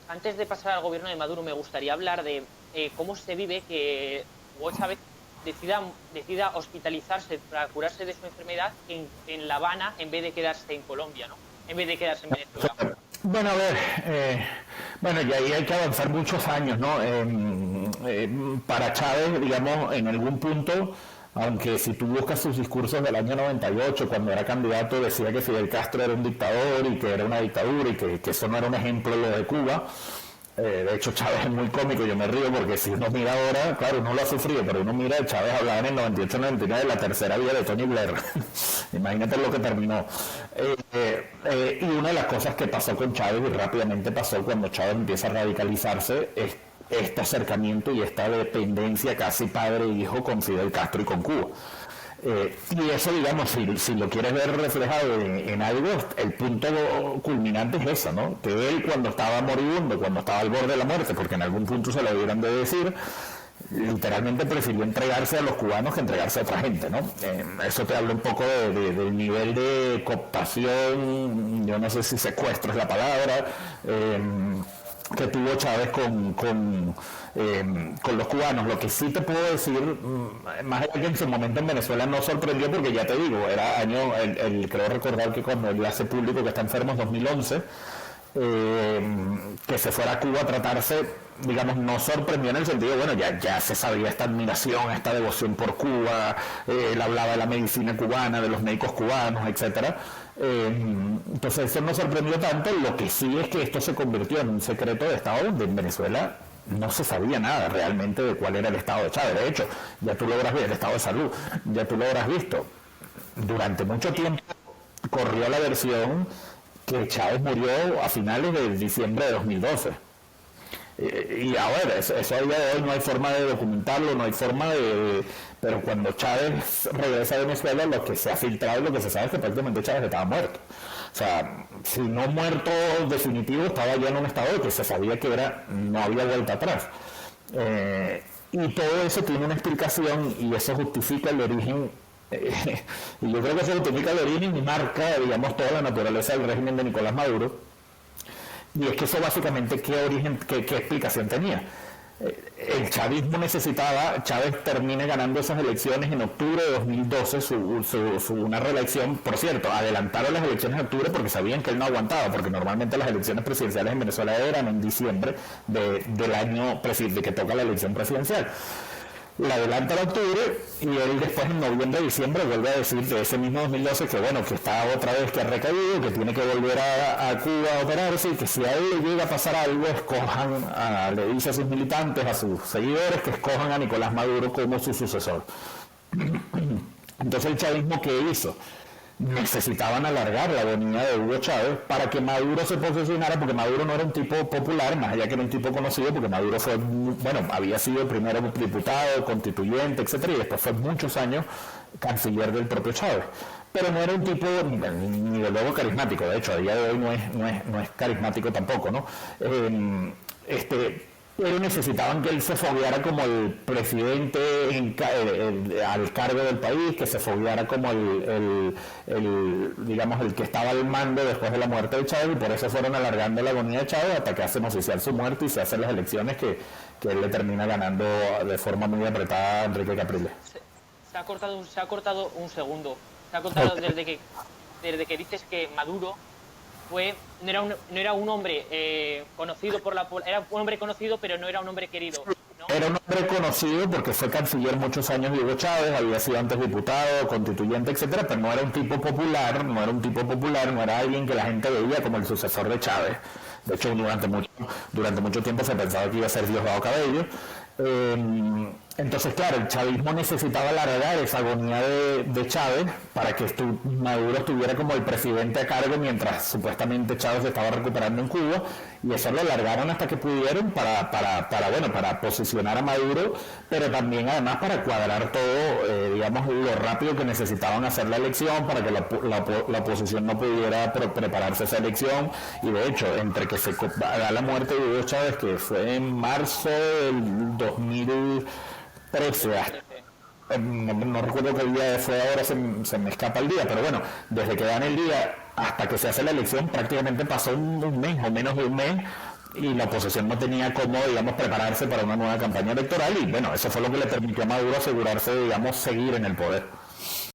antes de pasar al gobierno de Maduro, me gustaría hablar de cómo se vive que Hugo Chávez decida hospitalizarse para curarse de su enfermedad en La Habana en vez de quedarse en Colombia, ¿no? En vez de quedarse en Venezuela. Bueno, a ver, bueno, y ahí hay que avanzar muchos años, ¿no? Para Chávez, digamos, en algún punto, aunque si tú buscas sus discursos del año 98, cuando era candidato, decía que Fidel Castro era un dictador y que era una dictadura y que eso no era un ejemplo lo de Cuba. De hecho, Chávez es muy cómico, yo me río porque si uno mira ahora, claro, uno lo ha sufrido, pero uno mira, Chávez hablaba en el 98-99 de la tercera vía de Tony Blair. Imagínate lo que terminó. Y una de las cosas que pasó con Chávez, y rápidamente pasó cuando Chávez empieza a radicalizarse, es este acercamiento y esta dependencia casi padre e hijo con Fidel Castro y con Cuba. Y eso, digamos, si lo quieres ver reflejado en algo, el punto culminante es eso, ¿no? Que él cuando estaba moribundo, cuando estaba al borde de la muerte, porque en algún punto se lo debieran de decir, literalmente prefirió entregarse a los cubanos que entregarse a otra gente, ¿no? Eso te habla un poco del nivel de cooptación, yo no sé si secuestro es la palabra, que tuvo Chávez con los cubanos. Lo que sí te puedo decir, más allá que en su momento en Venezuela no sorprendió, porque ya te digo, era año, creo recordar que cuando él hace público que está enfermo en 2011, que se fuera a Cuba a tratarse, digamos, no sorprendió en el sentido, bueno, ya se sabía esta admiración, esta devoción por Cuba, él hablaba de la medicina cubana, de los médicos cubanos, etcétera. Entonces eso no sorprendió tanto. Lo que sí es que esto se convirtió en un secreto de Estado donde en Venezuela no se sabía nada realmente de cuál era el estado de Chávez. De hecho, ya tú lo habrás visto, el estado de salud, ya tú lo habrás visto. Durante mucho tiempo corrió la versión que Chávez murió a finales de diciembre de 2012. Y a ver, eso a día de hoy no hay forma de documentarlo, no hay forma de... Pero cuando Chávez regresa a Venezuela, lo que se ha filtrado y lo que se sabe es que prácticamente Chávez estaba muerto. O sea, si no muerto definitivo, estaba ya en un estado de que se sabía que no había vuelta atrás. Y todo eso tiene una explicación y eso justifica el origen. Y yo creo que eso justifica el origen y marca, digamos, toda la naturaleza del régimen de Nicolás Maduro. Y es que eso básicamente, ¿qué explicación tenía? El chavismo necesitaba, Chávez termina ganando esas elecciones en octubre de 2012, una reelección, por cierto, adelantaron las elecciones de octubre porque sabían que él no aguantaba, porque normalmente las elecciones presidenciales en Venezuela eran en diciembre del año de que toca la elección presidencial. La adelanta a octubre y él después en noviembre, diciembre vuelve a decir de ese mismo 2012 que bueno, que está otra vez que ha recaído, que tiene que volver a Cuba a operarse y que si a él le llega a pasar algo, le dice a sus militantes, a sus seguidores, que escojan a Nicolás Maduro como su sucesor. Entonces el chavismo, ¿qué hizo? Necesitaban alargar la agonía de Hugo Chávez para que Maduro se posicionara, porque Maduro no era un tipo popular, más allá que era un tipo conocido, porque Maduro fue, bueno, había sido primero diputado, constituyente, etcétera, y después fue muchos años canciller del propio Chávez. Pero no era un tipo ni de luego carismático, de hecho, a día de hoy no es carismático tampoco, ¿no? Pero necesitaban que él se fogueara como el presidente al cargo del país, que se fogueara como digamos, el que estaba al mando después de la muerte de Chávez, y por eso fueron alargando la agonía de Chávez hasta que hacen oficial su muerte y se hacen las elecciones que él le termina ganando de forma muy apretada a Enrique Capriles. Se ha cortado un segundo. Se ha cortado desde que dices que Maduro no era un hombre conocido era un hombre conocido, pero no era un hombre querido, ¿no? Era un hombre conocido porque fue canciller muchos años de Hugo Chávez, había sido antes diputado, constituyente, etcétera, pero no era un tipo popular, no era alguien que la gente veía como el sucesor de Chávez. De hecho, durante mucho tiempo se pensaba que iba a ser Diosdado Cabello. Entonces, claro, el chavismo necesitaba alargar esa agonía de Chávez para que Maduro estuviera como el presidente a cargo mientras supuestamente Chávez se estaba recuperando en Cuba, y eso lo alargaron hasta que pudieron para posicionar a Maduro, pero también además para cuadrar todo, digamos, lo rápido que necesitaban hacer la elección para que la oposición no pudiera prepararse esa elección. Y de hecho, entre que se da la muerte de Hugo Chávez, que fue en marzo del 2013, no recuerdo qué día fue ahora, se me escapa el día, pero bueno, desde que dan el día hasta que se hace la elección prácticamente pasó un mes o menos de un mes, y la oposición no tenía cómo, digamos, prepararse para una nueva campaña electoral y bueno, eso fue lo que le permitió a Maduro asegurarse, digamos, seguir en el poder.